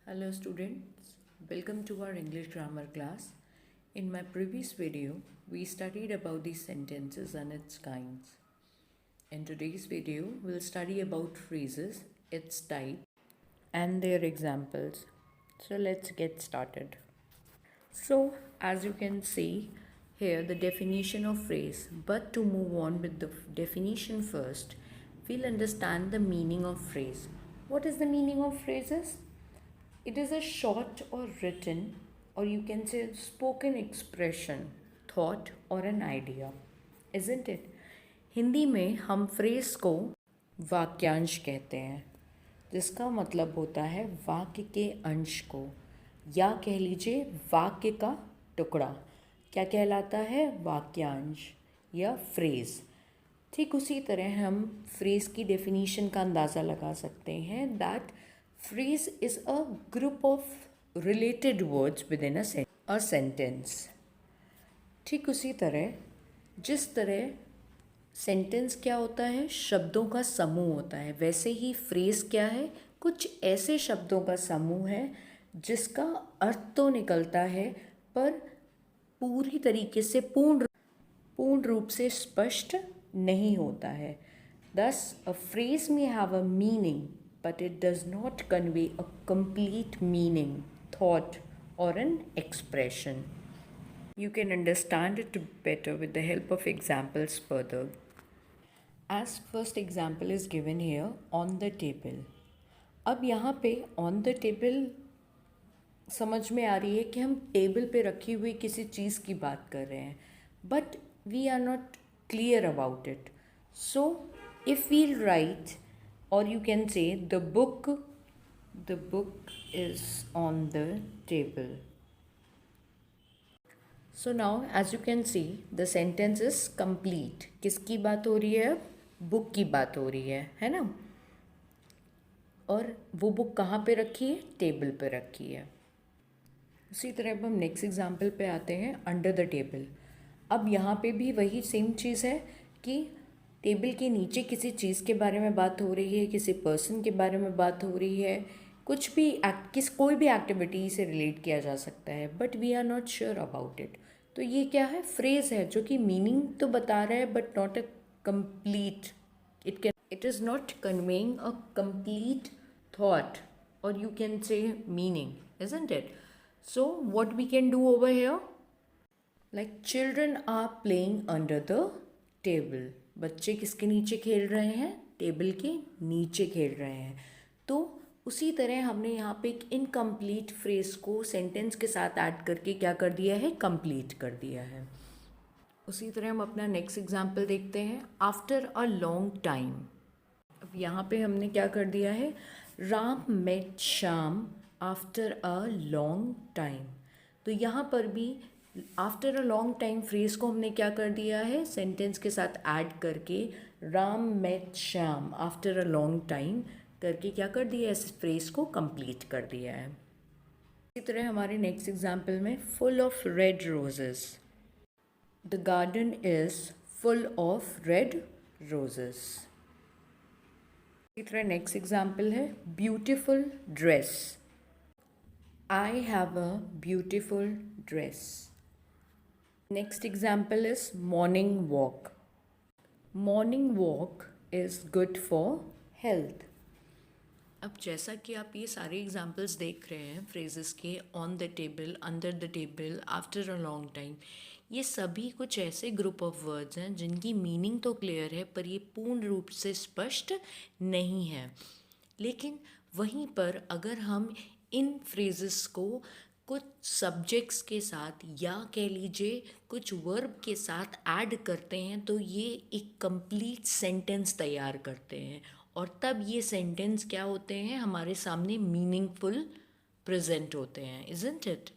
Hello students, welcome to our English grammar class. In my previous video, we studied about the sentences and its kinds. In today's video, we'll study about phrases, its type, and their examples. So let's get started. So, as you can see here, the definition of phrase. But to move on with the definition first, we'll understand the meaning of phrase. What is the meaning of phrases? It is a short or written, or you can say spoken expression, thought or an idea, isn't it? Hindi में हम phrase को वाक्यांश कहते हैं, जिसका मतलब होता है वाक्य के अंश को, या कह लीजिए वाक्य का टुकड़ा। क्या कहलाता है? वाक्यांश या फ्रेज। ठीक उसी तरह हम फ्रेज की डेफिनीशन का अंदाज़ा लगा सकते हैं that phrase is a group of related words within a sentence. ठीक उसी तरह जिस तरह सेंटेंस क्या होता है? शब्दों का समूह होता है, वैसे ही फ्रेज क्या है? कुछ ऐसे शब्दों का समूह है जिसका अर्थ तो निकलता है पर पूरी तरीके से पूर्ण रूप से स्पष्ट नहीं होता है। Thus, a phrase may have a meaning, but it does not convey a complete meaning, thought, or an expression. You can understand it better with the help of examples further. As first example is given here, on the table. अब यहाँ पे on the table समझ में आ रही है कि हम table पे रखी हुई किसी चीज़ की बात कर रहे हैं, but we are not clear about it. So if we'll write, or you can say the book is on the table. So now as you can see the sentence is complete. किसकी बात हो रही है? अब book की बात हो रही है ना? और वो बुक कहाँ पे रखी है? टेबल पे रखी है. उसी तरह अब हम नेक्स्ट एग्जाम्पल पे आते हैं, अंडर द टेबल. अब यहाँ पे भी वही सेम चीज़ है कि टेबल के नीचे किसी चीज़ के बारे में बात हो रही है, किसी पर्सन के बारे में बात हो रही है, कुछ भी कोई भी एक्टिविटी से रिलेट किया जा सकता है, but we are not sure about it. तो ये क्या है? फ्रेज है जो कि मीनिंग तो बता रहा है but not a complete. It is not conveying a complete thought और you can say meaning, isn't it? So what we can do over here, like children are playing under the table. बच्चे किसके नीचे खेल रहे हैं? Table के नीचे खेल रहे हैं. तो उसी तरह हमने यहाँ पे एक इनकम्प्लीट फ्रेज को सेंटेंस के साथ ऐड करके क्या कर दिया है? कंप्लीट कर दिया है. उसी तरह हम अपना नेक्स्ट एग्जाम्पल देखते हैं, आफ्टर अ लॉन्ग टाइम. अब यहाँ पे हमने क्या कर दिया है? Ram met Shyam after a long time. तो यहाँ पर भी after a long time phrase को हमने क्या कर दिया है? सेंटेंस के साथ ऐड करके Ram met Shyam after a long time करके क्या कर दिया है? इस फ्रेज को कंप्लीट कर दिया है. इसी तरह हमारे नेक्स्ट एग्जाम्पल में, full of red roses. The garden is full of red roses. इसी तरह नेक्स्ट एग्जाम्पल है, beautiful dress. I have a beautiful dress. Next example is morning walk. Morning walk is good for health. अब जैसा कि आप ये सारे examples देख रहे हैं फ्रेजेस के, on the table, under the table, after a long time, ये सभी कुछ ऐसे ग्रुप ऑफ वर्ड्स हैं जिनकी मीनिंग तो क्लियर है पर ये पूर्ण रूप से स्पष्ट नहीं है. लेकिन वहीं पर अगर हम इन फ्रेजेस को कुछ सब्जेक्ट्स के साथ या कह लीजिए कुछ वर्ब के साथ ऐड करते हैं तो ये एक कंप्लीट सेंटेंस तैयार करते हैं, और तब ये सेंटेंस क्या होते हैं? हमारे सामने मीनिंगफुल प्रेजेंट होते हैं, इजंट इट?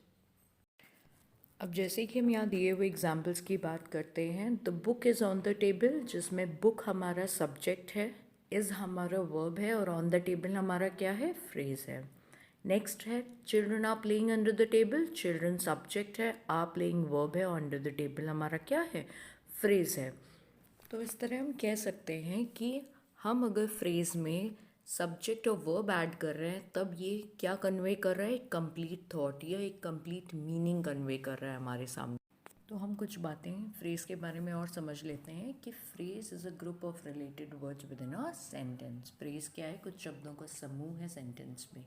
अब जैसे कि हम यहाँ दिए हुए एग्जाम्पल्स की बात करते हैं, the book is on the table, जिसमें बुक हमारा सब्जेक्ट है, इज़ हमारा वर्ब है और ऑन द टेबल हमारा क्या है? फ्रेज है. नेक्स्ट है, children are playing under the table. Children subject है, आर प्लेइंग वर्ब है, अंडर द टेबल हमारा क्या है? फ्रेज है. तो इस तरह हम कह सकते हैं कि हम अगर फ्रेज में सब्जेक्ट और वर्ब ऐड कर रहे हैं तब ये क्या कन्वे कर रहा है, एक कंप्लीट थॉट या एक कंप्लीट मीनिंग कन्वे कर रहा है हमारे सामने। तो हम कुछ बातें फ्रेज़ के बारे में और समझ लेते हैं कि phrase is a group of related words with in a sentence. Phrase क्या है, कुछ शब्दों का समूह है सेंटेंस में।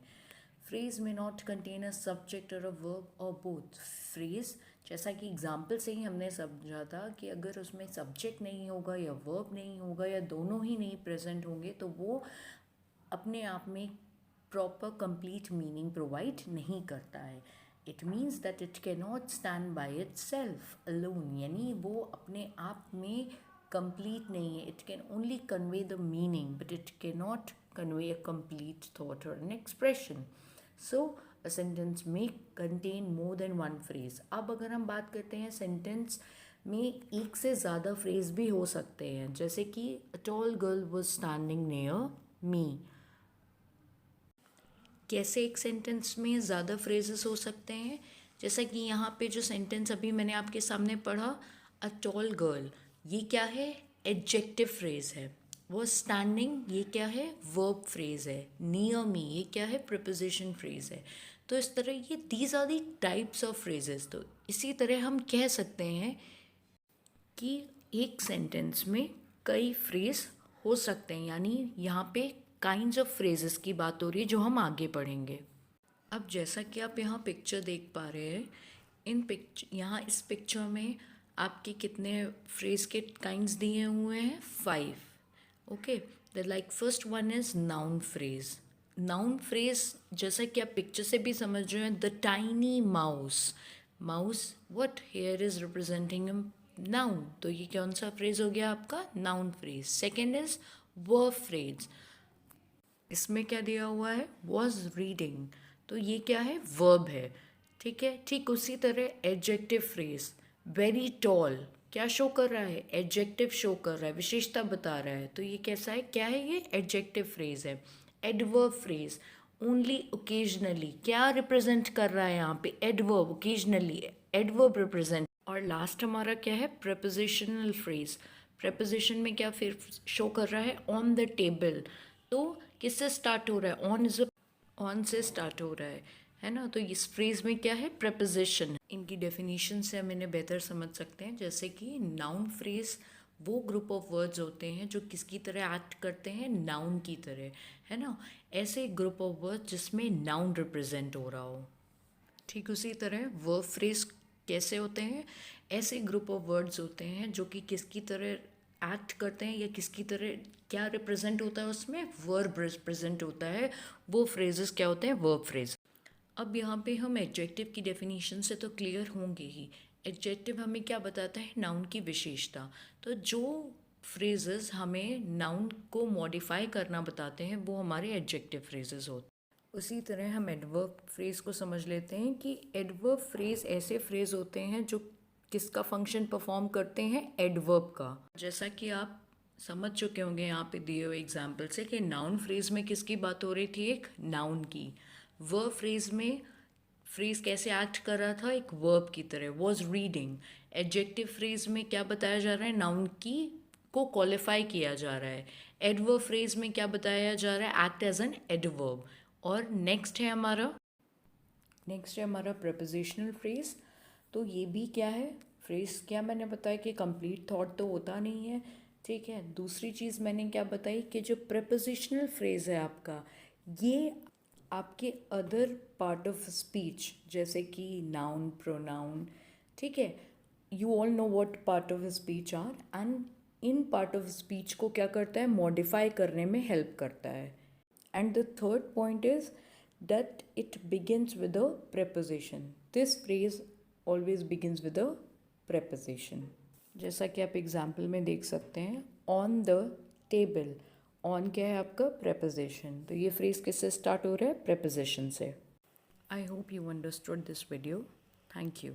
फ्रेज़ में नॉट कंटेन अ सब्जेक्ट और अ वर्ब और बोथ। फ्रेज़ जैसा कि एग्जाम्पल से ही हमने समझा था कि अगर उसमें सब्जेक्ट नहीं होगा या वर्ब नहीं होगा या दोनों ही नहीं प्रेजेंट होंगे तो वो अपने आप में प्रॉपर कंप्लीट मीनिंग प्रोवाइड नहीं करता है। It means that it can not stand by itself alone, यानी वो अपने आप में कंप्लीट नहीं है। It can only convey the meaning but it can not convey a complete thought और an expression. So a sentence में contain more than one phrase. अब अगर हम बात करते हैं सेंटेंस में एक से ज़्यादा फ्रेज भी हो सकते हैं, जैसे कि a tall girl was standing near me. कैसे एक सेंटेंस में ज़्यादा फ्रेजेस हो सकते हैं, जैसा कि यहाँ पे जो सेंटेंस अभी मैंने आपके सामने पढ़ा, अ टॉल गर्ल, ये क्या है, एडजेक्टिव फ्रेज है। वो स्टैंडिंग, ये क्या है, वर्ब फ्रेज है। नियर मी, ये क्या है, प्रिपोजिशन फ्रेज है। तो इस तरह ये these are the types of phrases. तो इसी तरह हम कह सकते हैं कि एक सेंटेंस में कई फ्रेज हो सकते हैं, यानी यहाँ पे काइंड्स ऑफ फ्रेजेस की बात हो रही है जो हम आगे पढ़ेंगे। अब जैसा कि आप यहाँ पिक्चर देख पा रहे हैं, यहाँ इस पिक्चर में आपके कितने फ्रेज के काइंड्स दिए हुए हैं, 5। Okay, the like first one is noun phrase. Noun phrase जैसा कि आप पिक्चर से भी समझ रहे हैं, the tiny mouse. Mouse what here is representing noun, तो ये कौन सा फ्रेज हो गया आपका, noun phrase. Second is verb phrase. इसमें क्या दिया हुआ है, वॉज रीडिंग, तो ये क्या है, वर्ब है। ठीक है, ठीक उसी तरह एडजेक्टिव फ्रेज, वेरी टॉल, क्या शो कर रहा है, एडजेक्टिव शो कर रहा है, विशेषता बता रहा है, तो ये कैसा है, क्या है, ये एडजेक्टिव फ्रेज है। एडवर्ब फ्रेज, ओनली ओकेजनली, क्या रिप्रेजेंट कर रहा है यहाँ पे, एडवर्ब, ओकेजनली एडवर्ब रिप्रेजेंट। और लास्ट हमारा क्या है, प्रेपोजिशनल फ्रेज। प्रेपोजिशन में क्या फिर शो कर रहा है, ऑन द टेबल, तो किससे स्टार्ट हो रहा है, ऑन से स्टार्ट हो रहा है ना। तो इस फ्रेज में क्या है, प्रेपोजिशन। इनकी डेफिनेशन से हम इन्हें बेहतर समझ सकते हैं, जैसे कि नाउन फ्रेज वो ग्रुप ऑफ वर्ड्स होते हैं जो किसकी तरह एक्ट करते हैं, नाउन की तरह, है ना। ऐसे ग्रुप ऑफ वर्ड्स जिसमें नाउन रिप्रेजेंट हो रहा हो। ठीक उसी तरह वर्ब फ्रेज कैसे होते हैं, ऐसे ग्रुप ऑफ वर्ड्स होते हैं जो कि किसकी तरह एक्ट करते हैं या किसकी तरह, क्या रिप्रेजेंट होता है उसमें, वर्ब रिप्रेजेंट होता है। वो फ्रेजेस क्या होते हैं, वर्ब फ्रेज। अब यहाँ पे हम एडजेक्टिव की डेफिनेशन से तो क्लियर होंगे ही। एडजेक्टिव हमें क्या बताता है, नाउन की विशेषता। तो जो फ्रेजेस हमें नाउन को मॉडिफाई करना बताते हैं वो हमारे एडजेक्टिव फ्रेजेस होते हैं। उसी तरह हम एडवर्ब फ्रेज को समझ लेते हैं कि एडवर्ब फ्रेज ऐसे फ्रेज होते हैं जो किसका फंक्शन परफॉर्म करते हैं, एडवर्ब का। जैसा कि आप समझ चुके होंगे यहाँ पे दिए हुए एग्जाम्पल से कि नाउन फ्रेज में किसकी बात हो रही थी, एक नाउन की। वर्ब फ्रेज में फ्रेज कैसे एक्ट कर रहा था, एक वर्ब की तरह, वॉज रीडिंग। एडजेक्टिव फ्रेज में क्या बताया जा रहा है, नाउन की को क्वालिफाई किया जा रहा है। एडवर्ब फ्रेज में क्या बताया जा रहा है, एक्ट एज एन एडवर्ब। और नेक्स्ट है हमारा प्रपोजिशनल फ्रेज। तो ये भी क्या है, फ्रेज क्या मैंने बताया कि कंप्लीट थॉट तो होता नहीं है। ठीक है, दूसरी चीज़ मैंने क्या बताई कि जो प्रपोजिशनल फ्रेज है आपका, ये आपके अदर पार्ट ऑफ स्पीच जैसे कि नाउन, प्रोनाउन, ठीक है, you all know what part of speech are, and इन पार्ट ऑफ स्पीच को क्या करता है, मॉडिफाई करने में हेल्प करता है। And the third point is that it begins with a preposition. This phrase always begins with a preposition. जैसा कि आप एग्जाम्पल में देख सकते हैं, ऑन द टेबल, ऑन क्या है आपका, preposition। तो ये फ्रेज किससे स्टार्ट हो रहा है, preposition से। I hope you understood this video. Thank you.